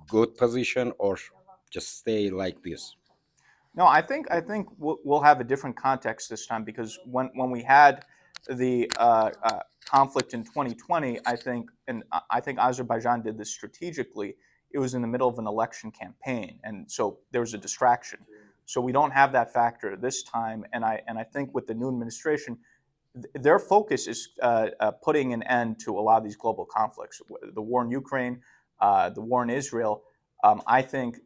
good position or just stay like this? No, I think we'll have a different context this time, because when we had the conflict in 2020, I think Azerbaijan did this strategically. It was in the middle of an election campaign, and so there was a distraction. So we don't have that factor this time, and I think with the new administration, their focus is putting an end to a lot of these global conflicts. The war in Ukraine, the war in Israel. I think,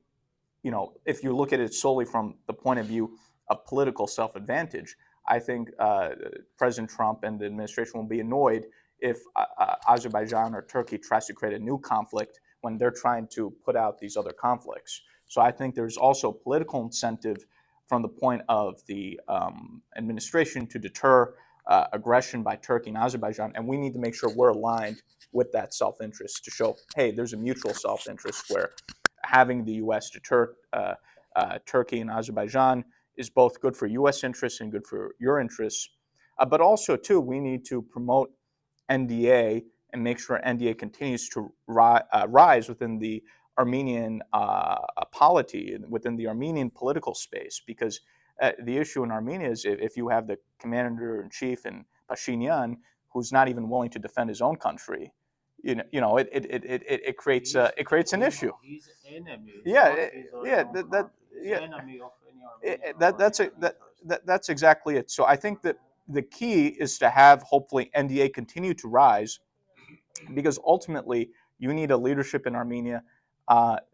if you look at it solely from the point of view of political self-advantage, I think President Trump and the administration will be annoyed if Azerbaijan or Turkey tries to create a new conflict when they're trying to put out these other conflicts. So I think there's also political incentive from the point of the administration to deter aggression by Turkey and Azerbaijan, and we need to make sure we're aligned with that self-interest to show, hey, there's a mutual self-interest where having the U.S. deter Turkey and Azerbaijan is both good for U.S. interests and good for your interests. But also, too, we need to promote NDA and make sure NDA continues to rise within the Armenian polity, within the Armenian political space, because the issue in Armenia is if you have the commander-in-chief in Pashinyan who's not even willing to defend his own country, it creates an issue. He's enemy. Enemy of any that's exactly it. So I think that the key is to have hopefully NDA continue to rise, because ultimately you need a leadership in Armenia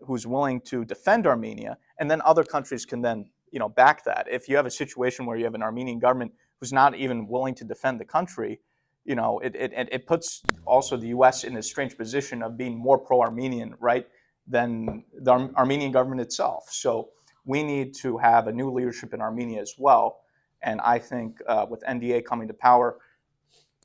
who's willing to defend Armenia, and then other countries can then back that. If you have a situation where you have an Armenian government who's not even willing to defend the country, it puts also the U.S. in a strange position of being more pro-Armenian, right, than the Armenian government itself. So we need to have a new leadership in Armenia as well. And I think with NDA coming to power,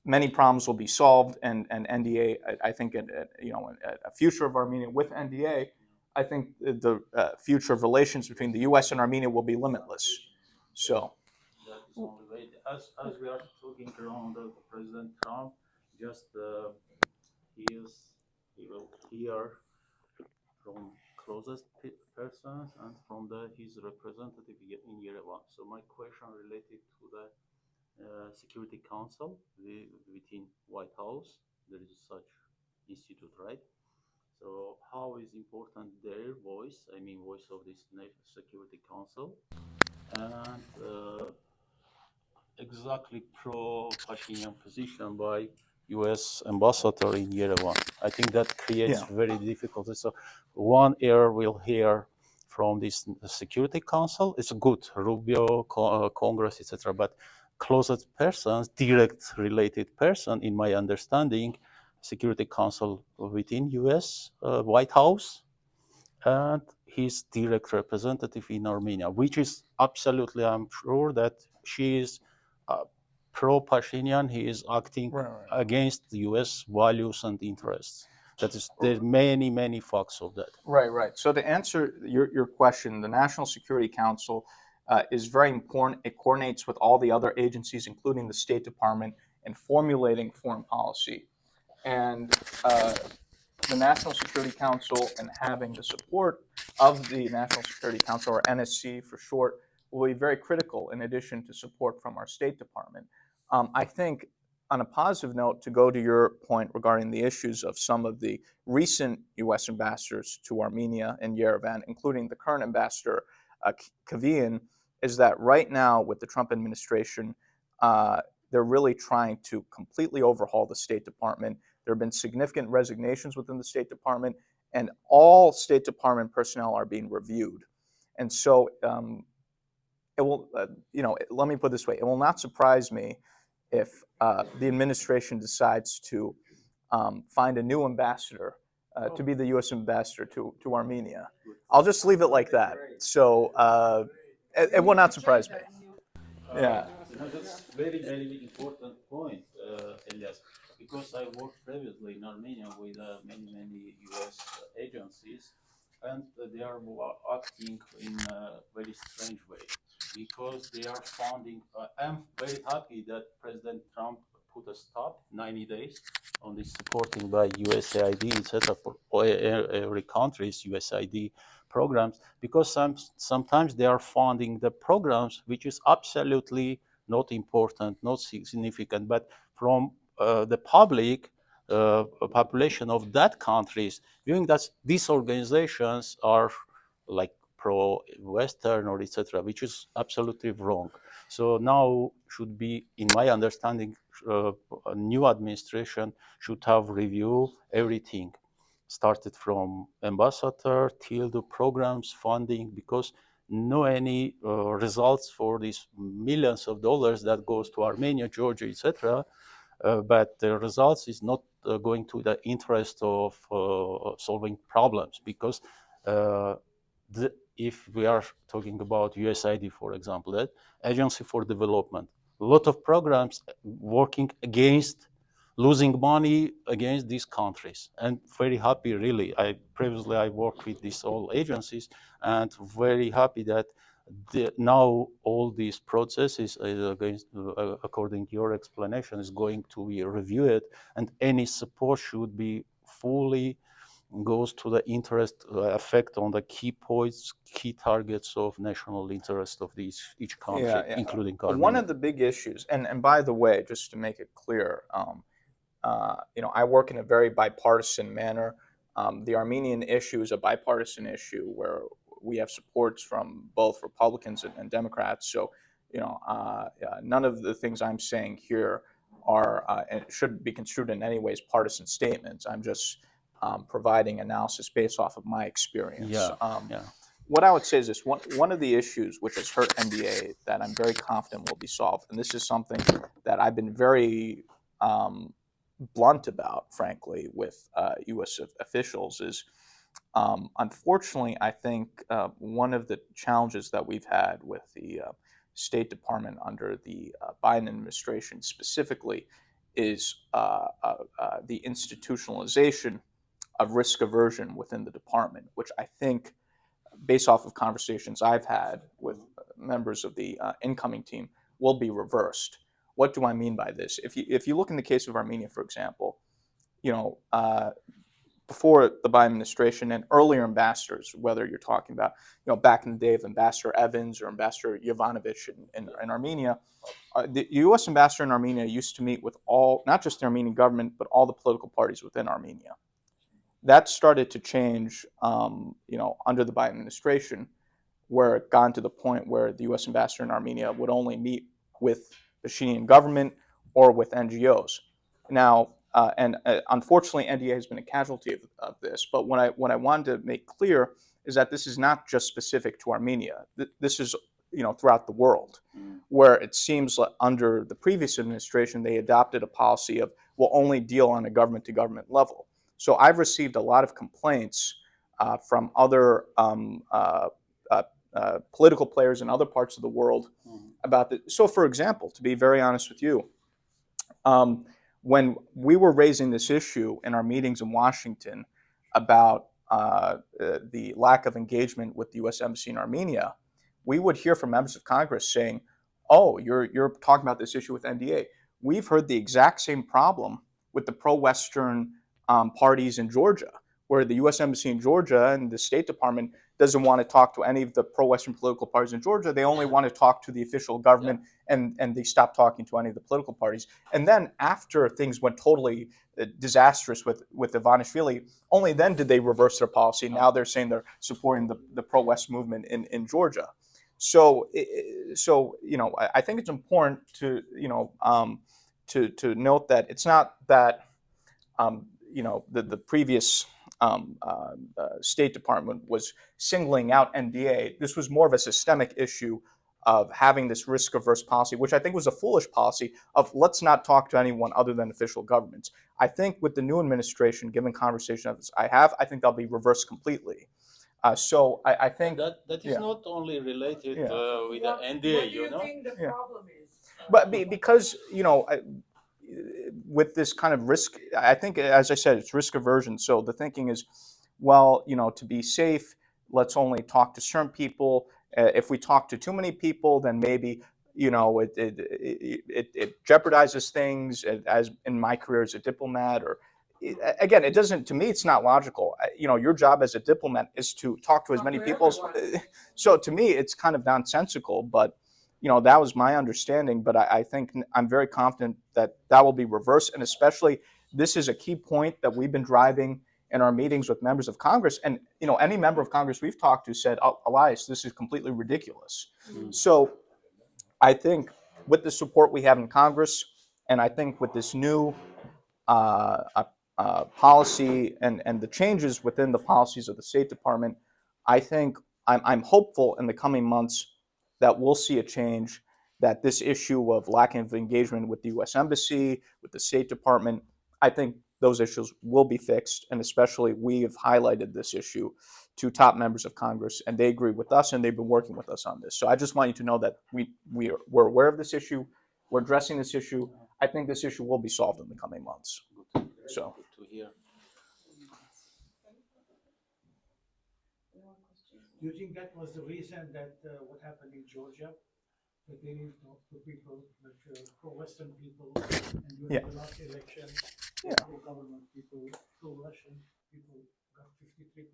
many problems will be solved. And NDA, I think, a future of Armenia with NDA, I think the future of relations between the U.S. and Armenia will be limitless. So. That is only way. As we are talking around President Trump, just he will hear from closest persons and from his representative in Yerevan. So my question related to the Security Council within White House. There is such institute, right? So how is important their voice? I mean, voice of this Security Council, and exactly pro-Pashinyan position by U.S. ambassador in Yerevan. I think that creates very difficulty. So one ear will hear from this Security Council. It's good, Rubio, Congress, etc. But closest persons, direct related person, in my understanding, Security Council within U.S. White House, and his direct representative in Armenia, which is absolutely, I'm sure that she is pro-Pashinyan. He is acting against the U.S. values and interests. That is, there's many facts of that. Right. So to answer your question, the National Security Council is very important. It coordinates with all the other agencies, including the State Department, in formulating foreign policy. And the National Security Council and having the support of the National Security Council, or NSC for short, will be very critical, in addition to support from our State Department. I think, on a positive note, to go to your point regarding the issues of some of the recent U.S. ambassadors to Armenia and Yerevan, including the current ambassador, Kavian, is that right now with the Trump administration, they're really trying to completely overhaul the State Department. There have been significant resignations within the State Department, and all State Department personnel are being reviewed. And so it will, let me put it this way, it will not surprise me if the administration decides to find a new ambassador to be the U.S. ambassador to Armenia. I'll just leave it like that. So it will not surprise me. Yeah. That's very important point, Elias, because I worked previously in Armenia with many U.S. agencies, and they are acting in a very strange way, because they are funding. I'm very happy that President Trump put a stop 90 days on this supporting by USAID, etc. for every country's USAID programs, because sometimes they are funding the programs which is absolutely not important, not significant, but from the public population of that countries, viewing that these organizations are like pro-Western or etc., which is absolutely wrong. So now should be, in my understanding, a new administration should have review everything, started from ambassador till the programs funding, because no any results for these millions of dollars that goes to Armenia, Georgia, etc. But the results is not going to the interest of solving problems, because if we are talking about USAID, for example, that Agency for Development, a lot of programs working against losing money against these countries, and very happy really. Previously I worked with these all agencies, and very happy that now all these processes against, according to your explanation, is going to be reviewed, and any support should be fully goes to the interest effect on the key points, key targets of national interest of each country, including Armenia. One of the big issues, and by the way, just to make it clear, I work in a very bipartisan manner. The Armenian issue is a bipartisan issue where we have supports from both Republicans and Democrats. So, none of the things I'm saying here are and should be construed in any ways partisan statements. I'm just providing analysis based off of my experience. What I would say is this: one of the issues which has hurt NDA that I'm very confident will be solved, and this is something that I've been very blunt about, frankly, with U.S. officials, is unfortunately, I think one of the challenges that we've had with the State Department under the Biden administration specifically is the institutionalization of risk aversion within the department, which I think, based off of conversations I've had with members of the incoming team, will be reversed. What do I mean by this? If you look in the case of Armenia, for example, before the Biden administration and earlier ambassadors, whether you're talking about, back in the day of Ambassador Evans or Ambassador Yovanovitch in Armenia, the U.S. ambassador in Armenia used to meet with all, not just the Armenian government, but all the political parties within Armenia. That started to change, under the Biden administration, where it got to the point where the U.S. ambassador in Armenia would only meet with the Pashinyan government or with NGOs. Now, unfortunately, NDA has been a casualty of this. But what I wanted to make clear is that this is not just specific to Armenia. This is, throughout the world, where it seems like under the previous administration they adopted a policy of we'll only deal on a government-to-government level. So I've received a lot of complaints from other political players in other parts of the world about this. So, for example, to be very honest with you, when we were raising this issue in our meetings in Washington about the lack of engagement with the U.S. Embassy in Armenia, we would hear from members of Congress saying, "Oh, you're talking about this issue with NDA. We've heard the exact same problem with the pro-Western parties in Georgia, where the U.S. Embassy in Georgia and the State Department doesn't want to talk to any of the pro-Western political parties in Georgia. They only want to talk to the official government, and they stop talking to any of the political parties. And then after things went totally disastrous with Ivanishvili, only then did they reverse their policy. Now they're saying they're supporting the pro-West movement in Georgia. So I think it's important to note that it's not that the previous State Department was singling out NDA. This was more of a systemic issue of having this risk-averse policy, which I think was a foolish policy of let's not talk to anyone other than official governments. I think with the new administration, given conversations I think they'll be reversed completely. So I think that is not only related with the NDA. What do you think the problem is? But because with this kind of risk, I think, as I said, it's risk aversion. So the thinking is, well, to be safe, let's only talk to certain people. If we talk to too many people, then maybe it jeopardizes things. As in my career as a diplomat, or again, it doesn't. To me, it's not logical. Your job as a diplomat is to talk to as many people. So to me, it's kind of nonsensical. But that was my understanding. But I think I'm very confident that will be reversed, and especially this is a key point that we've been driving in our meetings with members of Congress. And any member of Congress we've talked to said, Elias, this is completely ridiculous. So I think with the support we have in Congress, and I think with this new policy and the changes within the policies of the State Department, I think I'm hopeful in the coming months that we'll see a change, that this issue of lacking of engagement with the U.S. Embassy, with the State Department, I think those issues will be fixed. And especially we have highlighted this issue to top members of Congress, and they agree with us, and they've been working with us on this. So I just want you to know that we're aware of this issue. We're addressing this issue. I think this issue will be solved in the coming months. So. Good to hear. Do you think that was the reason that what happened in Georgia, that they didn't talk to people, like pro-Western people, and during the last election, pro-government people, pro-Russian people got 53%?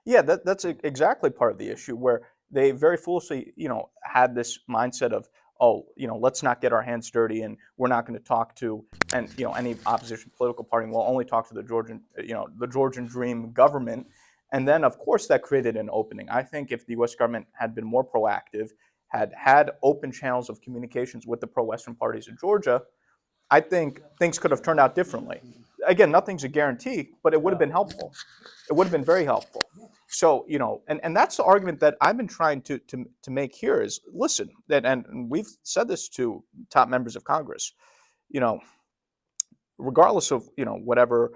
Yeah, that's exactly part of the issue, where they very foolishly, had this mindset of, let's not get our hands dirty, and we're not going to talk to any opposition political party. We'll only talk to the Georgian Dream government. And then, of course, that created an opening. I think if the U.S. government had been more proactive, had open channels of communications with the pro-Western parties in Georgia, I think things could have turned out differently. Again, nothing's a guarantee, but it would have been helpful. It would have been very helpful. So, and that's the argument that I've been trying to make here is, listen, and we've said this to top members of Congress, regardless of, whatever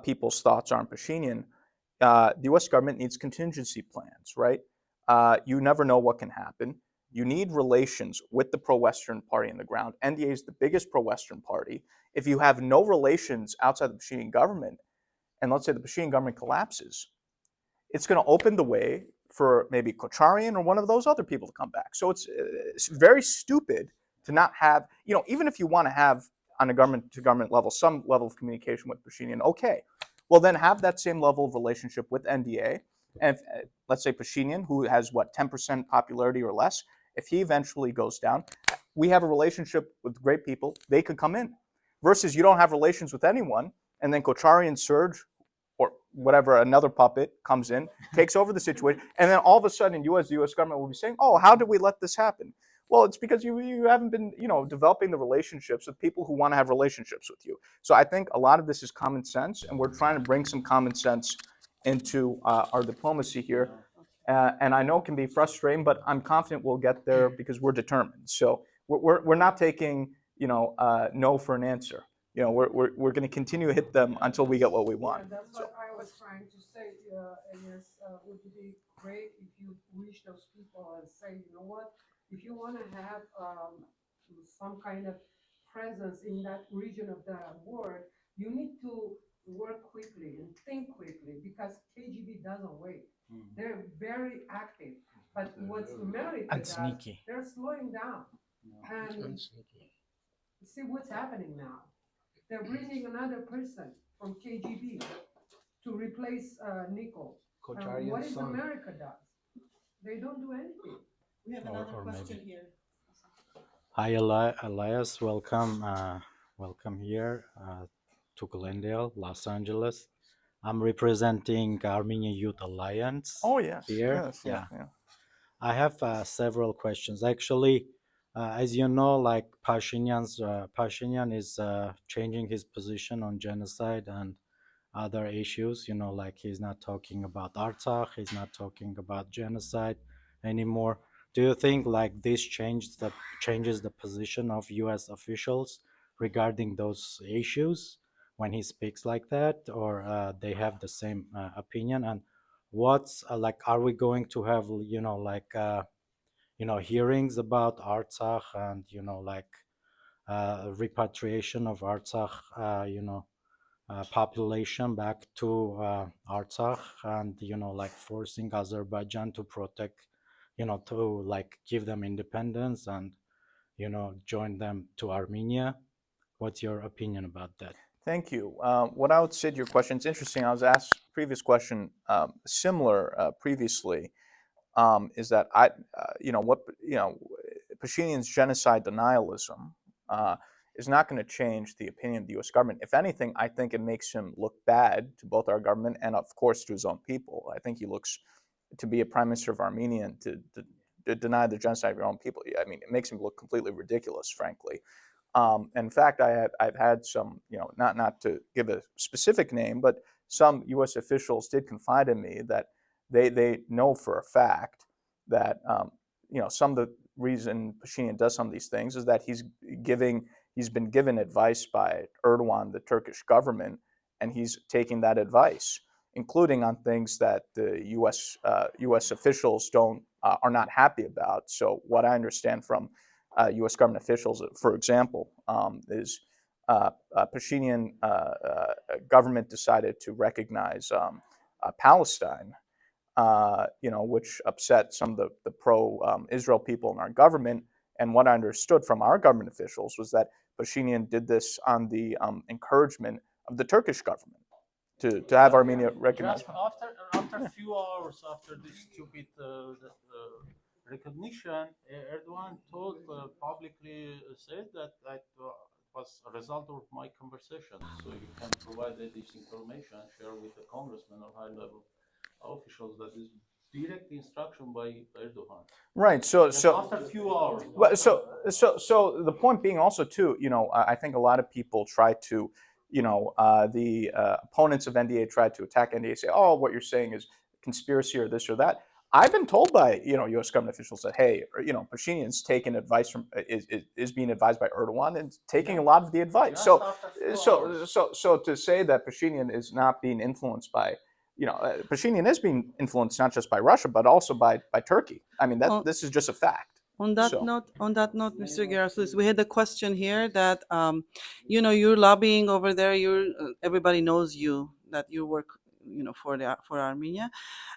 people's thoughts are on Pashinyan, the U.S. government needs contingency plans, right? You never know what can happen. You need relations with the pro-Western party on the ground. NDA is the biggest pro-Western party. If you have no relations outside the Pashinyan government, and let's say the Pashinyan government collapses, it's going to open the way for maybe Kocharian or one of those other people to come back. So it's very stupid to not have, even if you want to have on a government-to-government level some level of communication with Pashinyan, okay. Well, then have that same level of relationship with NDA. And if, let's say Pashinyan, who has, 10% popularity or less, if he eventually goes down, we have a relationship with great people. They could come in. Versus you don't have relations with anyone, and then Kocharian Surge, or whatever, another puppet comes in, takes over the situation, and then all of a sudden the U.S. government will be saying, how did we let this happen? Well, it's because you haven't been, developing the relationships with people who want to have relationships with you. So I think a lot of this is common sense, and we're trying to bring some common sense into our diplomacy here. And I know it can be frustrating, but I'm confident we'll get there because we're determined. So we're not taking, no for an answer. We're going to continue to hit them until we get what we want. And that's what I was trying to say, Elias. Would it be great if you reach those people and say, you know what? If you want to have some kind of presence in that region of the world, you need to work quickly and think quickly, because KGB doesn't wait. They're very active. But what's America does, they're slowing down. And see what's happening now. They're bringing another person from KGB to replace Nicole. What is America does? They don't do anything. We have another question here. Hi, Elias. Welcome here to Glendale, Los Angeles. I'm representing Armenia Youth Alliance. Oh, yes. Here. Yes, yeah. Yeah. I have several questions. Actually, as you know, like Pashinyan is changing his position on genocide and other issues. Like he's not talking about Artsakh, he's not talking about genocide anymore. Do you think like this changes the position of U.S. officials regarding those issues when he speaks like that, or they have the same opinion? And what's are we going to have hearings about Artsakh and repatriation of Artsakh population back to Artsakh, and forcing Azerbaijan to protect, to give them independence, and join them to Armenia. What's your opinion about that? Thank you. What I would say to your question, it's interesting. I was asked previous question similar previously. Is that Pashinyan's genocide denialism is not going to change the opinion of the U.S. government. If anything, I think it makes him look bad to both our government and, of course, to his own people. I think he looks to be a prime minister of Armenia and to deny the genocide of your own people. I mean, it makes him look completely ridiculous, frankly. In fact, I've had some, not to give a specific name, but some U.S. officials did confide in me that they know for a fact that some of the reason Pashinyan does some of these things is that he's been given advice by Erdogan, the Turkish government, and he's taking that advice, including on things that the U.S. officials are not happy about. So what I understand from U.S. government officials, for example, is Pashinyan government decided to recognize Palestine, which upset some of the pro-Israel people in our government. And what I understood from our government officials was that Pashinyan did this on the encouragement of the Turkish government to have Armenia recognize. Just after a few hours after this stupid recognition, Erdogan publicly said that was a result of my conversation. So you can provide this information, share with the congressman or high-level officials that is direct instruction by Erdogan. Right. So after a few hours. Well, so the point being also too, I think a lot of people try to, the opponents of NDA try to attack NDA, say, oh, what you're saying is conspiracy or this or that. I've been told by U.S. government officials that hey, Pashinyan's taking advice from is being advised by Erdogan and taking a lot of the advice. So to say that Pashinyan is not being influenced by Pashinyan is being influenced not just by Russia but also by Turkey. I mean this is just a fact. On that note, Mr. Gerasus, we had a question here that you're lobbying over there. Everybody knows you that you work for Armenia,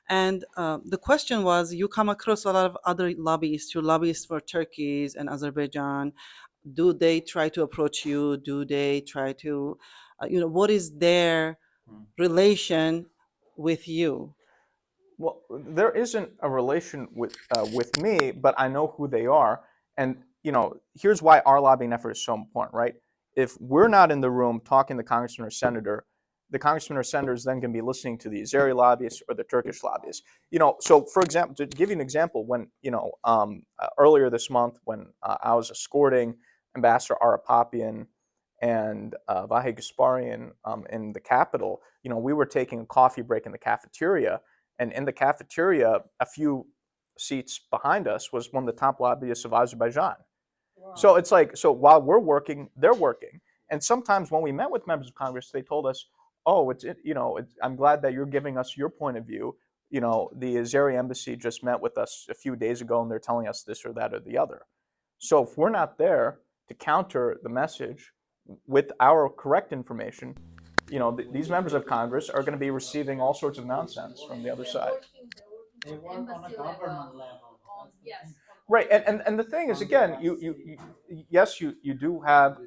and the question was you come across a lot of other lobbyists. You're lobbyists for Turkey and Azerbaijan. Do they try to approach you? Do they try to, what is their relation with you? Well, there isn't a relation with me, but I know who they are, and here's why our lobbying effort is so important, right? If we're not in the room talking to the congressman or senator, the congressman or senator is then going to be listening to the Azeri lobbyists or the Turkish lobbyists. So for example, to give you an example, when earlier this month when I was escorting Ambassador Arapapian and Vahe Gasparian in the Capitol, we were taking a coffee break in the cafeteria. And in the cafeteria, a few seats behind us was one of the top lobbyists of Azerbaijan. Wow. So it's like, so while we're working, they're working. And sometimes when we met with members of Congress, they told us, oh, I'm glad that you're giving us your point of view. The Azeri embassy just met with us a few days ago and they're telling us this or that or the other. So if we're not there to counter the message with our correct information, these members of Congress are going to be receiving all sorts of nonsense from the other side. They work on a government level. Yes. Right, and the thing is, again, you do have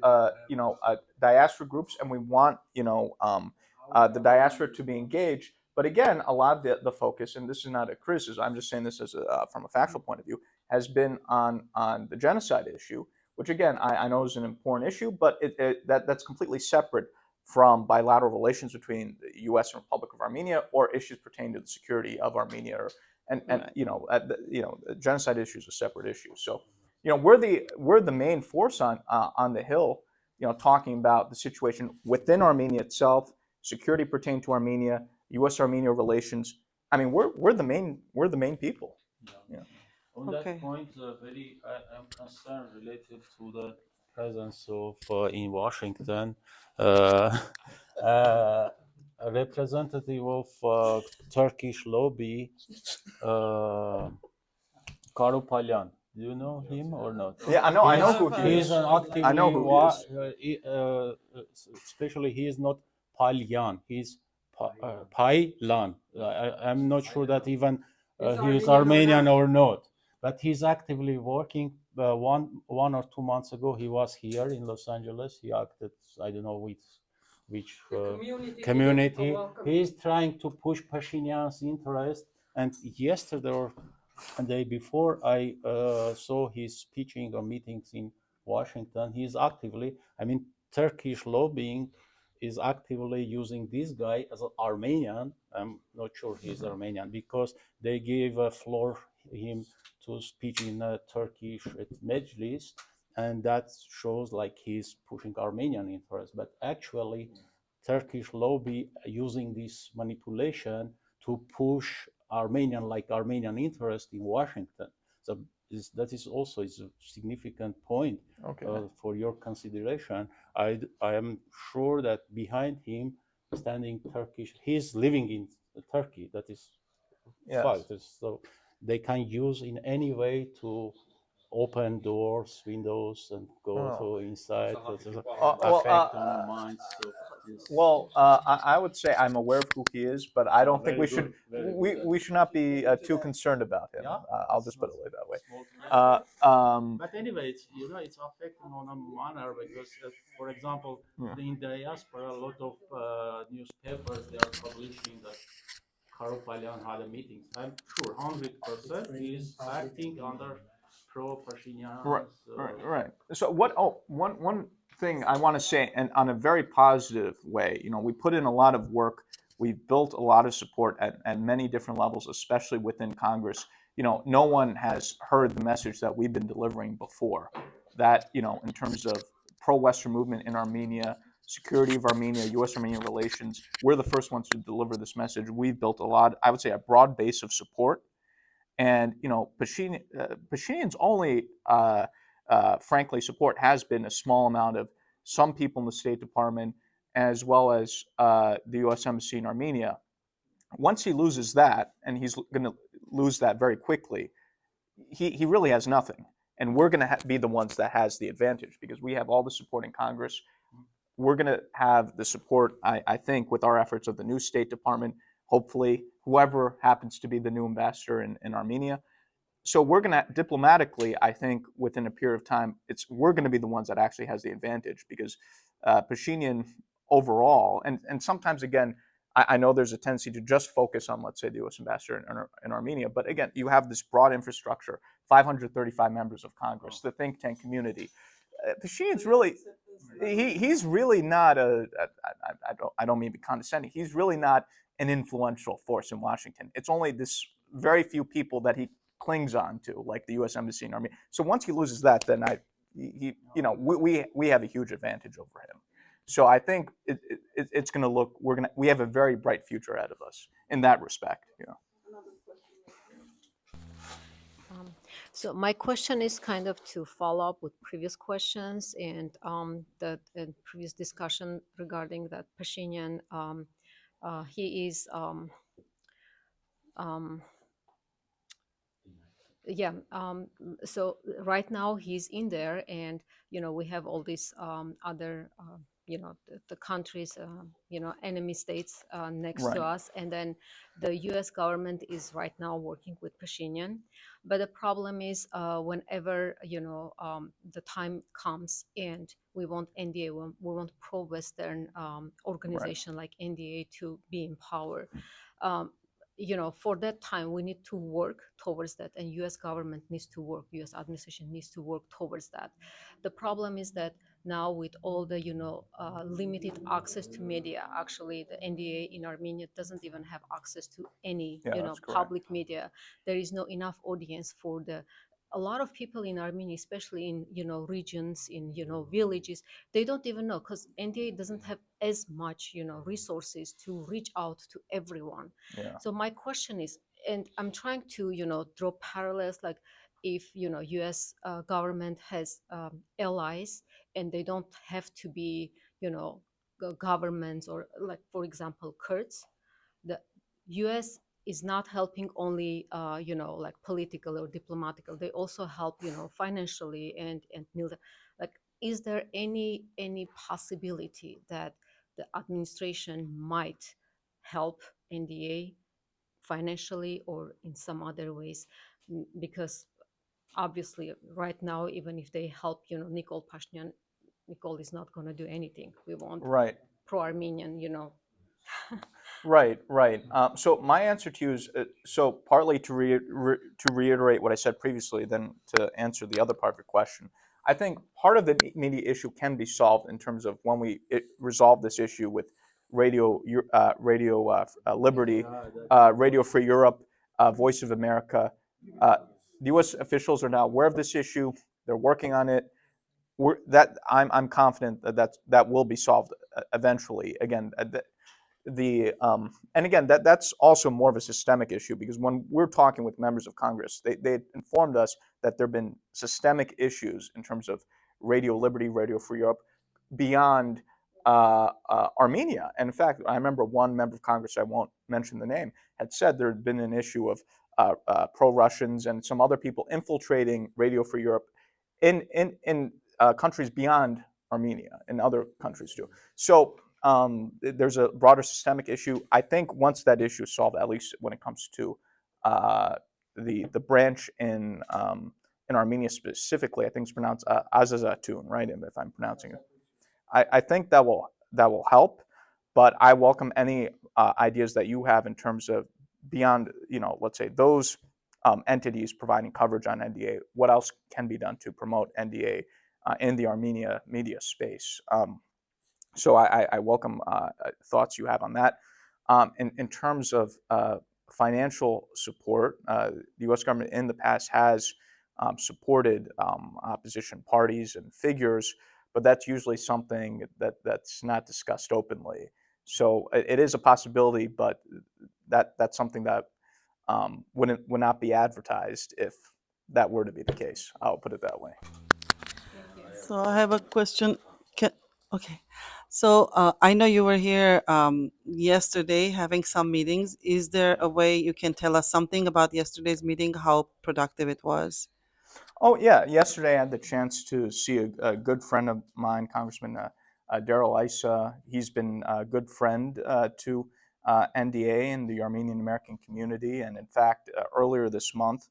diaspora groups, and we want the diaspora to be engaged. But again, a lot of the focus, and this is not a criticism, I'm just saying this as from a factual point of view, has been on the genocide issue, which again I know is an important issue, but that's completely separate from bilateral relations between the U.S. and Republic of Armenia or issues pertaining to the security of Armenia, genocide issue is a separate issue. So, we're the main force on the Hill, talking about the situation within Armenia itself, security pertaining to Armenia, U.S.-Armenia relations. I mean, we're the main people. Yeah. On that point, I'm concerned related to the presence of in Washington a representative of Turkish lobby, Karupalyan. Do you know him or not? Yeah, I know who he is. He's an active. I know who he is. Especially, he is not Palyan. He's Paylan. I'm not sure that even he is Armenian or not. But he's actively working one or 2 months ago, he was here in Los Angeles. He acted, I don't know which community. He is trying to push Pashinyan's interest. And yesterday or a day before, I saw his speeching or meetings in Washington. He's actively, Turkish lobbying is actively using this guy as an Armenian. I'm not sure he's Armenian, because they gave a floor him to speak in Turkish at Mejlis, and that shows like he's pushing Armenian interests. But actually, Turkish lobby using this manipulation to push Armenian interest in Washington. So that is also a significant point for your consideration. I am sure that behind him standing Turkish, he's living in Turkey. That is fact. So they can use in any way to open doors, windows, and go to inside. Affect on the minds. I would say I'm aware of who he is, but I don't think we should not be too concerned about him. I'll just put it that way. But anyway, it's affecting on a manner, because, for example, in diaspora, a lot of newspapers, they are publishing that Karapalyan had a meeting. I'm sure 100% is acting under pro-Pashinyan. Right. So one thing I want to say, and on a very positive way, we put in a lot of work. We've built a lot of support at many different levels, especially within Congress. No one has heard the message that we've been delivering before. That, in terms of pro-Western movement in Armenia, security of Armenia, U.S.-Armenian relations, we're the first ones to deliver this message. We've built a lot, I would say, a broad base of support. And Pashinyan's only, frankly, support has been a small amount of some people in the State Department, as well as the U.S. Embassy in Armenia. Once he loses that, and he's going to lose that very quickly, he really has nothing. And we're going to be the ones that has the advantage, because we have all the support in Congress. We're going to have the support, I think, with our efforts of the new State Department, hopefully, whoever happens to be the new ambassador in Armenia. So we're going to, diplomatically, I think, within a period of time, we're going to be the ones that actually has the advantage, because Pashinyan overall, and sometimes, again, I know there's a tendency to just focus on, let's say, the U.S. ambassador in Armenia. But again, you have this broad infrastructure, 535 members of Congress, the think tank community. Pashinyan's really, he's really not I don't mean to be condescending. He's really not an influential force in Washington. It's only this very few people that he clings on to, like the U.S. Embassy in Armenia. So once he loses that, then we have a huge advantage over him. So I think it's going to look, we have a very bright future ahead of us in that respect. So my question is kind of to follow up with previous questions and the previous discussion regarding that Pashinyan. He is so right now he's in there, and we have all these other the countries, enemy states next to us, and then the U.S. government is right now working with Pashinyan. But the problem is whenever the time comes and we want NDA, we want pro-Western organization like NDA to be in power. For that time, we need to work towards that, and U.S. government needs to work, U.S. administration needs to work towards that. The problem is that now with all the, limited access to media, actually the NDA in Armenia doesn't even have access to any, public media. There is no enough audience for a lot of people in Armenia, especially in, regions, in, villages, they don't even know, because NDA doesn't have as much, resources to reach out to everyone. So my question is, and I'm trying to, draw parallels, like if, U.S. Government has allies, and they don't have to be, governments, or like, for example, Kurds, the U.S. is not helping only, like political or diplomatical. They also help, financially and military. Like, is there any possibility that the administration might help NDA financially or in some other ways? Because obviously right now, even if they help, Nikol Pashinyan, Nikol is not going to do anything. We want pro-Armenian, Right. So my answer to you is so partly to reiterate what I said previously, then to answer the other part of your question. I think part of the media issue can be solved in terms of when we resolve this issue with Radio Liberty, Radio Free Europe, Voice of America. The U.S. officials are now aware of this issue. They're working on it. I'm confident that will be solved eventually. Again, and again, that's also more of a systemic issue, because when we're talking with members of Congress, they informed us that there have been systemic issues in terms of Radio Liberty, Radio Free Europe, beyond Armenia. And in fact, I remember one member of Congress, I won't mention the name, had said there had been an issue of pro-Russians and some other people infiltrating Radio Free Europe in countries beyond Armenia, and other countries too. So there's a broader systemic issue. I think once that issue is solved, at least when it comes to the branch in Armenia specifically, I think it's pronounced Azazatun, right? If I'm pronouncing it, I think that will help. But I welcome any ideas that you have in terms of beyond, let's say those entities providing coverage on NDA. What else can be done to promote NDA in the Armenia media space? So I welcome thoughts you have on that. In terms of financial support, the U.S. government in the past has supported opposition parties and figures, but that's usually something that's not discussed openly. So it is a possibility, but that's something that would not be advertised if that were to be the case. I'll put it that way. So I have a question. Okay. So I know you were here yesterday having some meetings. Is there a way you can tell us something about yesterday's meeting, how productive it was? Oh, yeah. Yesterday I had the chance to see a good friend of mine, Congressman Daryl Issa. He's been a good friend to NDA and the Armenian American community. And in fact, earlier this month,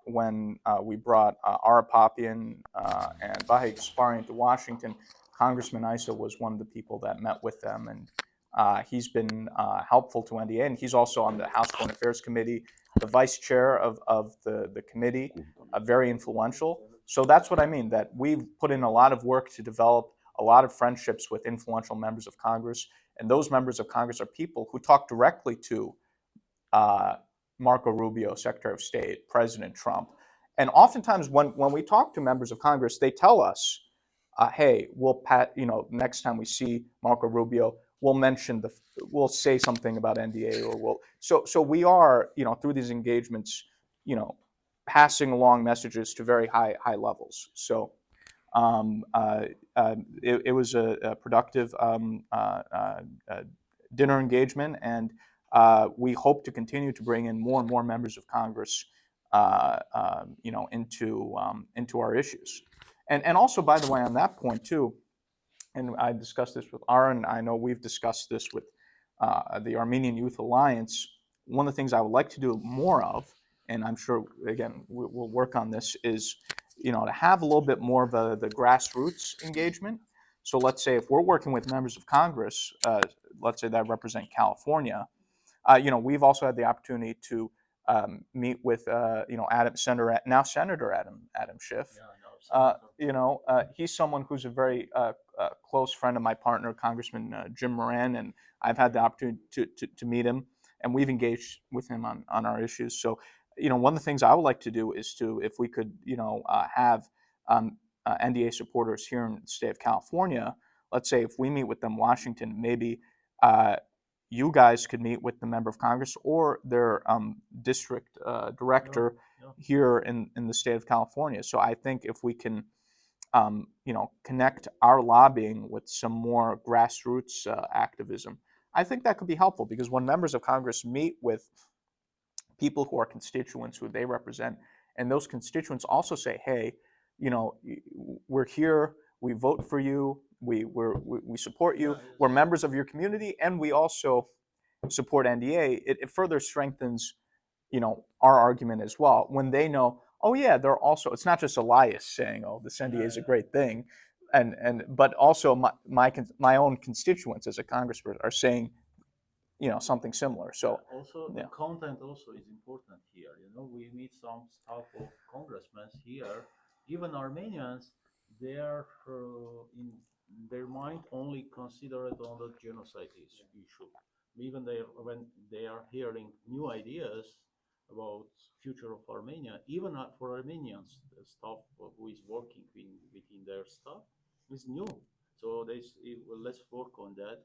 when we brought Ara Papian and Vahe Gasparian to Washington, Congressman Issa was one of the people that met with them, and he's been helpful to NDA, and he's also on the House Foreign Affairs Committee, the vice chair of the committee, very influential. So that's what I mean, that we've put in a lot of work to develop a lot of friendships with influential members of Congress, and those members of Congress are people who talk directly to Marco Rubio, Secretary of State, President Trump. And oftentimes when we talk to members of Congress, they tell us, hey, next time we see Marco Rubio, we'll say something about NDA, or so we are, through these engagements, passing along messages to very high levels. So it was a productive dinner engagement, and we hope to continue to bring in more and more members of Congress, into our issues. And also, by the way, on that point too, and I discussed this with Aaron, I know we've discussed this with the Armenian Youth Alliance. One of the things I would like to do more of, and I'm sure, again, we'll work on this, is to have a little bit more of the grassroots engagement. So let's say if we're working with members of Congress, let's say that represent California, we've also had the opportunity to meet with Senator Adam Schiff. He's someone who's a very close friend of my partner, Congressman Jim Moran, and I've had the opportunity to meet him, and we've engaged with him on our issues. So, one of the things I would like to do is if we could, have NDA supporters here in the state of California. Let's say if we meet with them in Washington, maybe you guys could meet with the member of Congress or their district director here in the state of California. So I think if we can, connect our lobbying with some more grassroots activism, I think that could be helpful, because when members of Congress meet with people who are constituents who they represent, and those constituents also say, hey, we're here, we vote for you, we support you, we're members of your community, and we also support NDA, it further strengthens, our argument as well. When they know, Oh yeah, they're also. It's not just Elias saying, "Oh, this NDA is a great thing," but also my own constituents as a congressperson are saying, something similar. So also the content also is important here. We meet some staff of congressmen here. Even Armenians, they are in their mind only consider it on the genocide issue. Even when they are hearing new ideas about future of Armenia, even for Armenians, the staff who is working within their staff is new. So let's work on that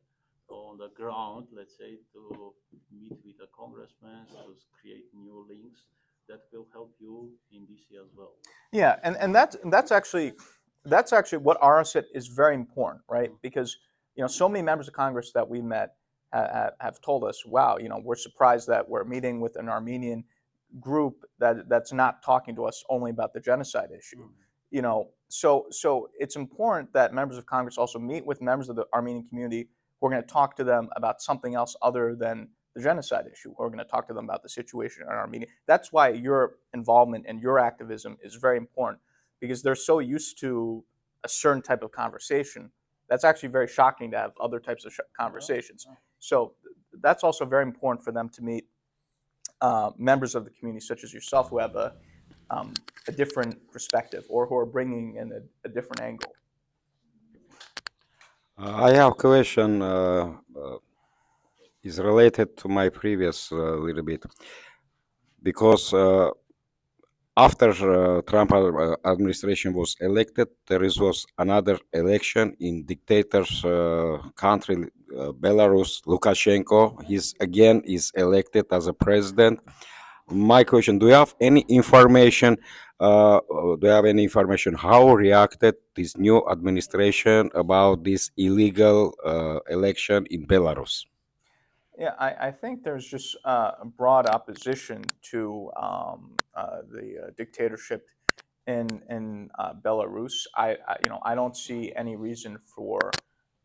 on the ground, let's say, to meet with the congressmen, to create new links that will help you in DC as well. Yeah, and that's actually what RSIT is very important, right? Because so many members of Congress that we met have told us, wow, we're surprised that we're meeting with an Armenian group that's not talking to us only about the genocide issue. So it's important that members of Congress also meet with members of the Armenian community who are going to talk to them about something else other than the genocide issue. We're going to talk to them about the situation in Armenia. That's why your involvement and your activism is very important, because they're so used to a certain type of conversation. That's actually very shocking to have other types of conversations. So that's also very important for them to meet members of the community such as yourself who have a different perspective or who are bringing in a different angle. I have a question is related to my previous little bit, because after Trump administration was elected, there was another election in dictator's country, Belarus. Lukashenko, is elected as a president. My question: do you have any information? How reacted this new administration about this illegal election in Belarus? Yeah, I think there's just a broad opposition to the dictatorship in Belarus. I don't see any reason for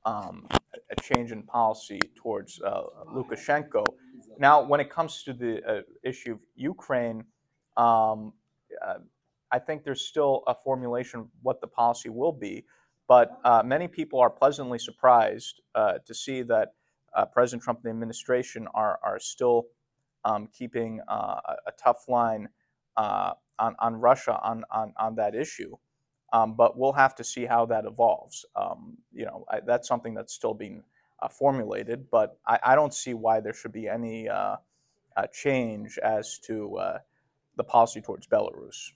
a change in policy towards Lukashenko. Now, when it comes to the issue of Ukraine, I think there's still a formulation of what the policy will be, but many people are pleasantly surprised to see that President Trump and the administration are still keeping a tough line on Russia on that issue. But we'll have to see how that evolves. That's something that's still being formulated, but I don't see why there should be any change as to the policy towards Belarus.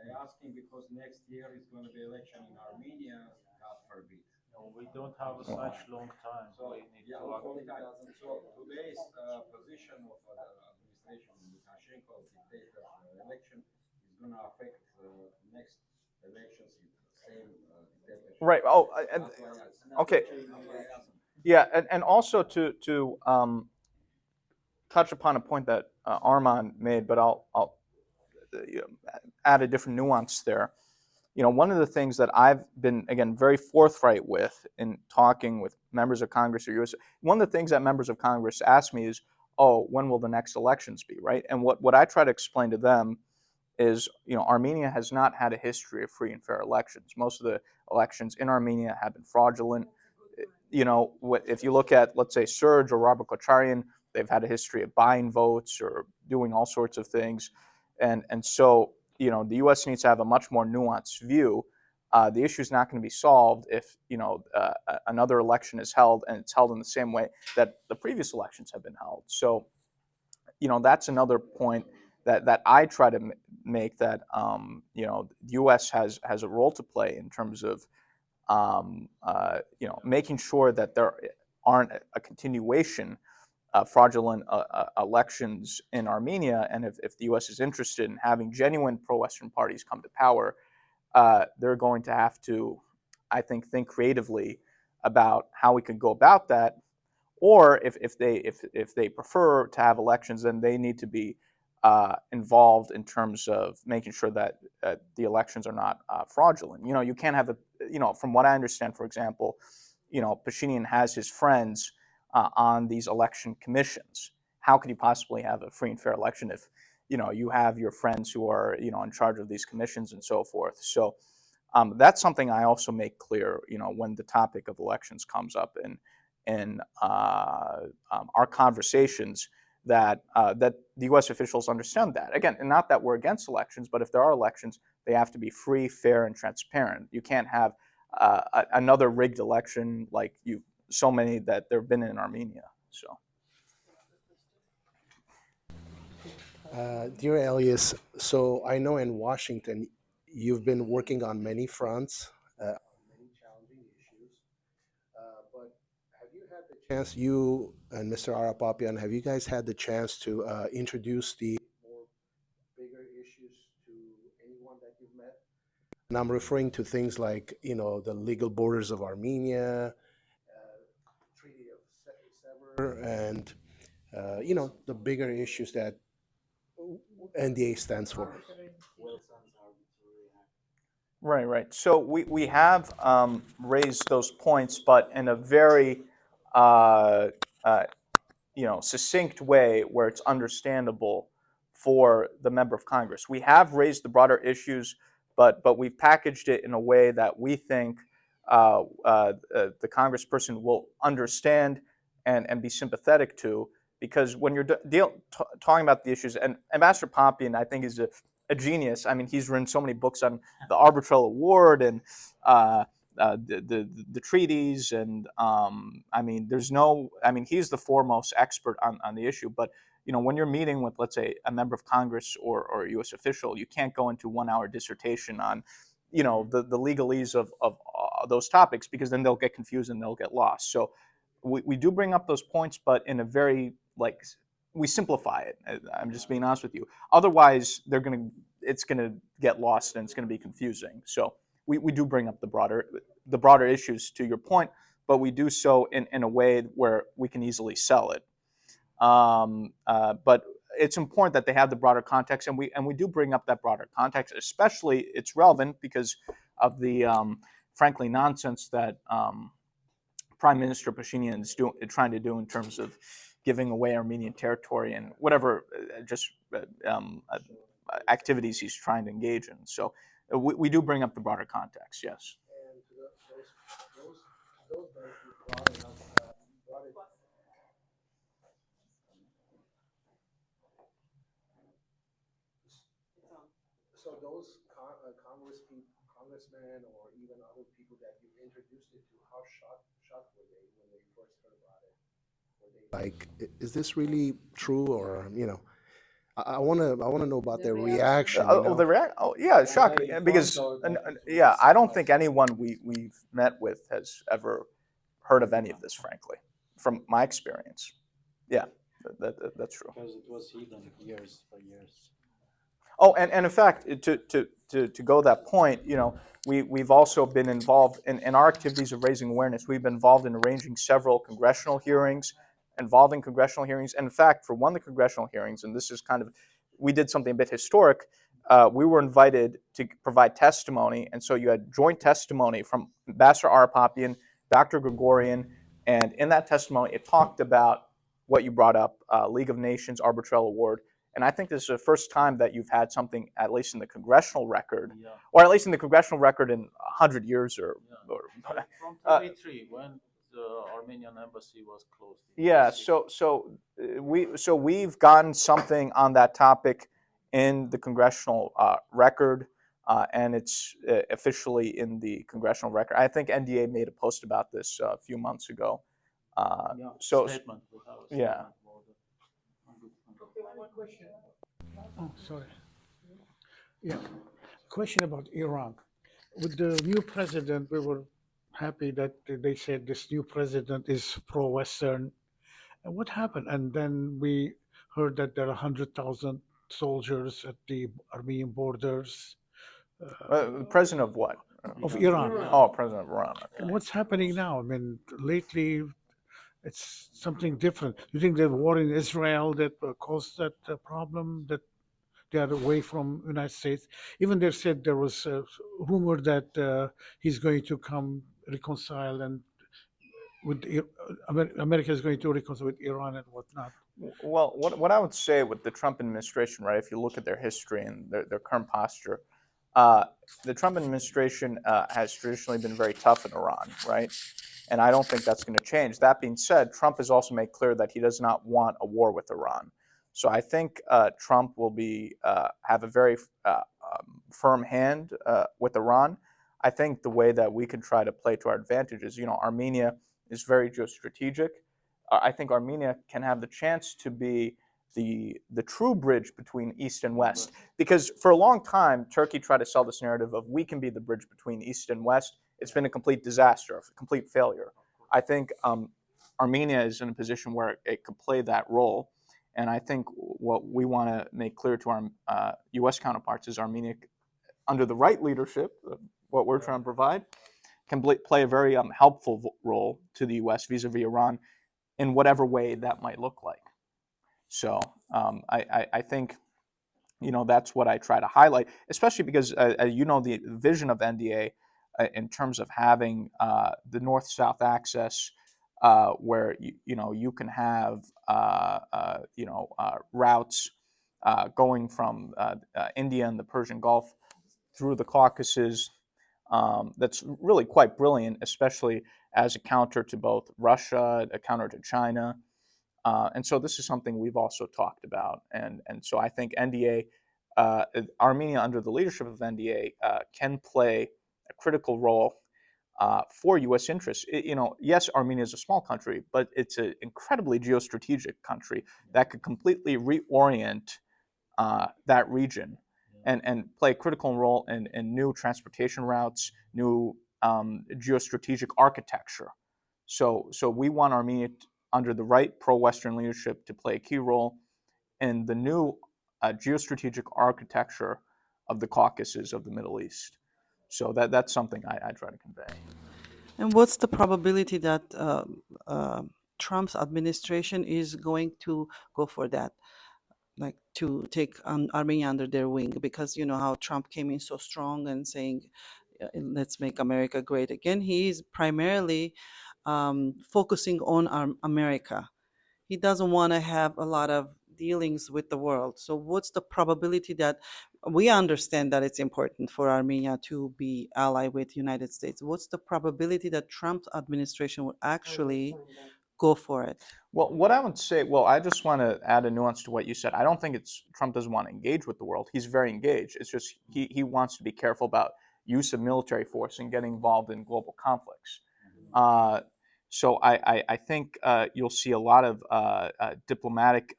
I'm asking because next year is going to be election in Armenia, God forbid. No, we don't have such long time. So, We need yeah, to long time. So today's position of the administration, Lukashenko dictator election, is going to affect next elections in the same dictatorship. Right. Oh, okay. Yeah, and also to touch upon a point that Armand made, but I'll add a different nuance there. One of the things that I've been, again, very forthright with in talking with members of Congress or U.S., one of the things that members of Congress ask me is, oh, when will the next elections be, right? And what I try to explain to them is, Armenia has not had a history of free and fair elections. Most of the elections in Armenia have been fraudulent. If you look at, let's say, Serge or Robert Kocharyan, they've had a history of buying votes or doing all sorts of things. And so, the U.S. needs to have a much more nuanced view. The issue is not going to be solved if, another election is held and it's held in the same way that the previous elections have been held. So, that's another point that I try to make, that, the U.S. has a role to play in terms of, making sure that there aren't a continuation fraudulent elections in Armenia, and if the U.S. is interested in having genuine pro-Western parties come to power, they're going to have to, I think creatively about how we could go about that. Or if they prefer to have elections, then they need to be involved in terms of making sure that the elections are not fraudulent. You can't have from what I understand, for example, Pashinyan has his friends on these election commissions. How could you possibly have a free and fair election you have your friends who are, in charge of these commissions and so forth. So that's something I also make clear, when the topic of elections comes up in our conversations, that the U.S. officials understand that. Again, and not that we're against elections, but if there are elections, they have to be free, fair, and transparent. You can't have another rigged election like so many that there have been in Armenia. So. Dear Elias, so I know in Washington you've been working on many fronts, many challenging issues, but have you had the chance, you and Mr. Arapapian, have you guys had the chance to introduce the more bigger issues to anyone that you've met? And I'm referring to things like, the legal borders of Armenia, Treaty of Sever, and, the bigger issues that NDA stands for. Right. So we have raised those points, but in a very succinct way where it's understandable for the member of Congress. We have raised the broader issues, but we've packaged it in a way that we think the congressperson will understand and be sympathetic to. Because when you're talking about the issues, and Ambassador Pompey, I think, is a genius. I mean, he's written so many books on the Arbitral Award and the treaties, and he's the foremost expert on the issue. But when you're meeting with, let's say, a member of Congress or a U.S. official, you can't go into 1-hour dissertation on the legalese of those topics, because then they'll get confused and they'll get lost. So we do bring up those points, but in a very, we simplify it. I'm just being honest with you. Otherwise, it's gonna get lost and it's gonna be confusing. So we do bring up the broader issues, to your point, but we do so in a way where we can easily sell it. But it's important that they have the broader context, and we do bring up that broader context. Especially, it's relevant because of the frankly nonsense that Prime Minister Pashinyan is trying to do in terms of giving away Armenian territory and whatever activities he's trying to engage in. So we do bring up the broader context, yes. And those that you brought it up, so those congressmen or even other people that you introduced it to, how shocked were they when they first heard about it? Were they like, is this really true? Or I want to know about their reaction. Yeah, shocked, because I don't think anyone we've met with has ever heard of any of this, frankly, from my experience. Yeah, that's true. Because it was hidden years for years. Oh, and in fact, to go that point, we've also been involved in our activities of raising awareness. We've been involved in arranging several congressional hearings, And in fact, for one of the congressional hearings, and this is we did something a bit historic. We were invited to provide testimony, and so you had joint testimony from Ambassador Arapapian, Dr. Gregorian, and in that testimony, it talked about what you brought up, League of Nations Arbitral Award. And I think this is the first time that you've had something, at least in the congressional record, or at least in the congressional record in 100 years from 33, when the Armenian embassy was closed. Yeah, so we've gotten something on that topic in the congressional record, and it's officially in the congressional record. I think NDA made a post about this a few months ago. Statement. Yeah. One question. Oh, sorry. Yeah, question about Iran. With the new president, we were happy that they said this new president is pro-Western. And what happened? And then we heard that there are 100,000 soldiers at the Armenian borders. The president of what? Of Iran. Oh, president of Iran. Okay. And what's happening now? I mean, lately, it's something different. Do you think the war in Israel that caused that problem, that they are away from the United States? Even they said there was a rumor that he's going to come reconcile and with America is going to reconcile with Iran and whatnot. Well, what I would say with the Trump administration, right, if you look at their history and their current posture, the Trump administration has traditionally been very tough in Iran, right? And I don't think that's going to change. That being said, Trump has also made clear that he does not want a war with Iran. So I think Trump will have a very firm hand with Iran. I think the way that we can try to play to our advantage is, Armenia is very geostrategic. I think Armenia can have the chance to be the true bridge between East and West. Because for a long time, Turkey tried to sell this narrative of we can be the bridge between East and West. It's been a complete disaster, a complete failure. I think Armenia is in a position where it could play that role. And I think what we want to make clear to our U.S. counterparts is Armenia, under the right leadership, what we're trying to provide, can play a very helpful role to the U.S. vis-a-vis Iran in whatever way that might look like. So I think, that's what I try to highlight, especially because, the vision of NDA in terms of having the north-south access where, you can have, routes going from India and the Persian Gulf through the Caucasus. That's really quite brilliant, especially as a counter to both Russia, a counter to China. And so this is something we've also talked about. And so I think NDA, Armenia under the leadership of NDA, can play a critical role for U.S. interests. Yes, Armenia is a small country, but it's an incredibly geostrategic country that could completely reorient that region and play a critical role in new transportation routes, new geostrategic architecture. So we want Armenia, under the right pro-Western leadership, to play a key role in the new geostrategic architecture of the Caucasus of the Middle East. So that's something I try to convey. And what's the probability that Trump's administration is going to go for that, like to take Armenia under their wing? Because you know how Trump came in so strong and saying, let's make America great again. He is primarily focusing on America. He doesn't want to have a lot of dealings with the world. So what's the probability that we understand that it's important for Armenia to be allied with United States? What's the probability that Trump's administration will actually go for it? Well, what I would say, I just want to add a nuance to what you said. I don't think Trump doesn't want to engage with the world. He's very engaged. It's just he wants to be careful about use of military force and getting involved in global conflicts. So I think you'll see a lot of diplomatic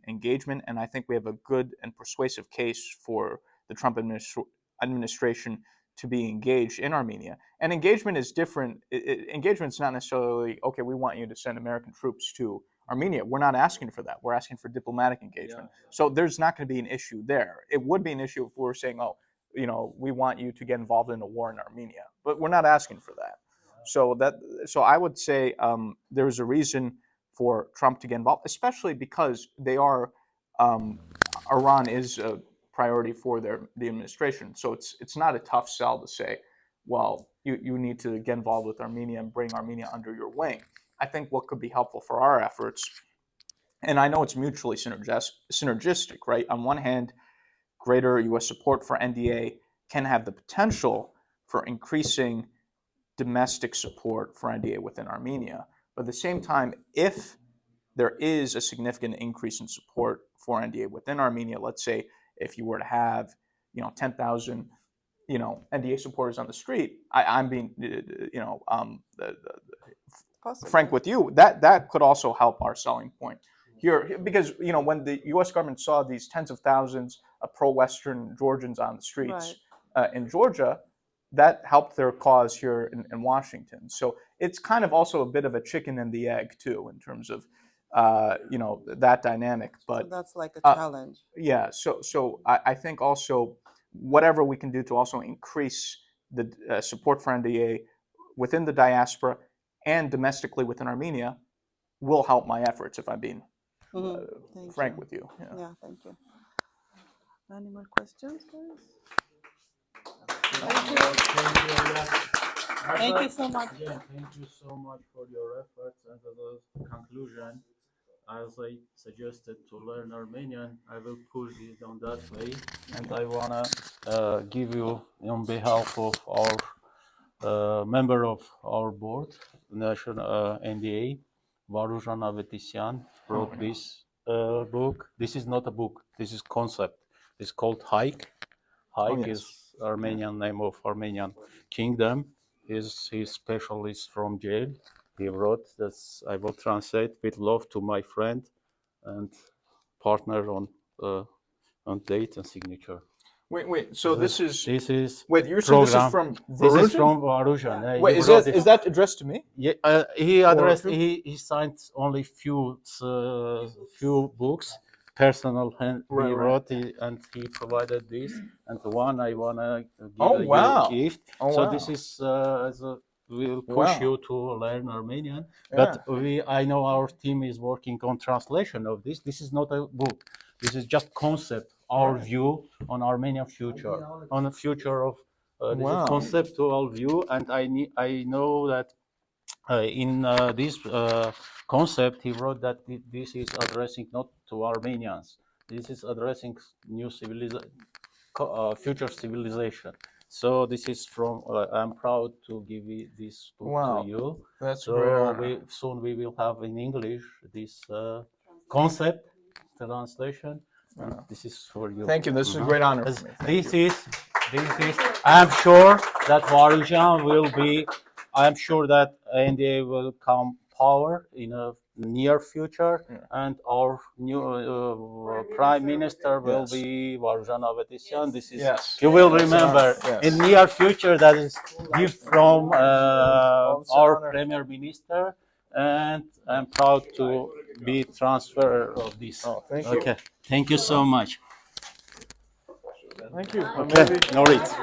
engagement, and I think we have a good and persuasive case for the Trump administration to be engaged in Armenia. And engagement is different. Engagement's not necessarily, okay, we want you to send American troops to Armenia. We're not asking for that. We're asking for diplomatic engagement. Yeah. So there's not going to be an issue there. It would be an issue if we were saying, we want you to get involved in a war in Armenia. But we're not asking for that. So I would say there's a reason for Trump to get involved, especially because Iran is a priority for the administration. So it's not a tough sell to say, well, you need to get involved with Armenia and bring Armenia under your wing. I think what could be helpful for our efforts, and I know it's mutually synergistic, right? On one hand, greater U.S. support for NDA can have the potential for increasing domestic support for NDA within Armenia. But at the same time, if there is a significant increase in support for NDA within Armenia, let's say if you were to have 10,000 NDA supporters on the street, I'm being frank with you, that could also help our selling point here, because when the U.S. government saw these tens of thousands of pro-Western Georgians on the streets in Georgia, that helped their cause here in Washington. So it's kind of also a bit of a chicken and the egg too, in terms of that dynamic. But so that's like a challenge. Yeah. So I think also whatever we can do to also increase the support for NDA within the diaspora and domestically within Armenia will help my efforts, if I'm being frank with you. Yeah, thank you. Any more questions, guys? Thank you. Thank you so much. Again, thank you so much for your efforts. And as a conclusion, as I suggested, to learn Armenian, I will push it on that way. And I wanna give you, on behalf of our member of our board, National NDA, Varuzhan Avetisyan, wrote this book. This is not a book. This is concept. It's called Hike. Hike is Armenian name of Armenian kingdom. His specialist from jail. He wrote that I will translate with love to my friend and partner on date and signature. Wait. So this is wait. You're saying this is from This Varuzhan? is from Varuzhan. Wait, is that addressed to me? Yeah, he addressed. He signed only few books, personal, and he wrote and he provided this. And the one I wanna give you a gift. This is will push you to learn Armenian. But I know our team is working on translation of this. This is not a book. This is just concept. Our view on Armenian future, on the future of this is conceptual view, and I know that in this concept he wrote that this is addressing not to Armenians. This is addressing new future civilization. So this is from. I'm proud to give this book to you. That's so great. Soon we will have in English this concept translation. This is for you. Thank you. This is a great honor for me. This is. I'm sure that Varuzhan will be. I'm sure that NDA will come power in a near future, and our new Prime Minister will be Varuzhan Avetisyan. This is you will remember in near future that is gift from our Premier Minister, and I'm proud to be transfer of this. Thank you. Okay, thank you so much. Thank you. Okay, no worries.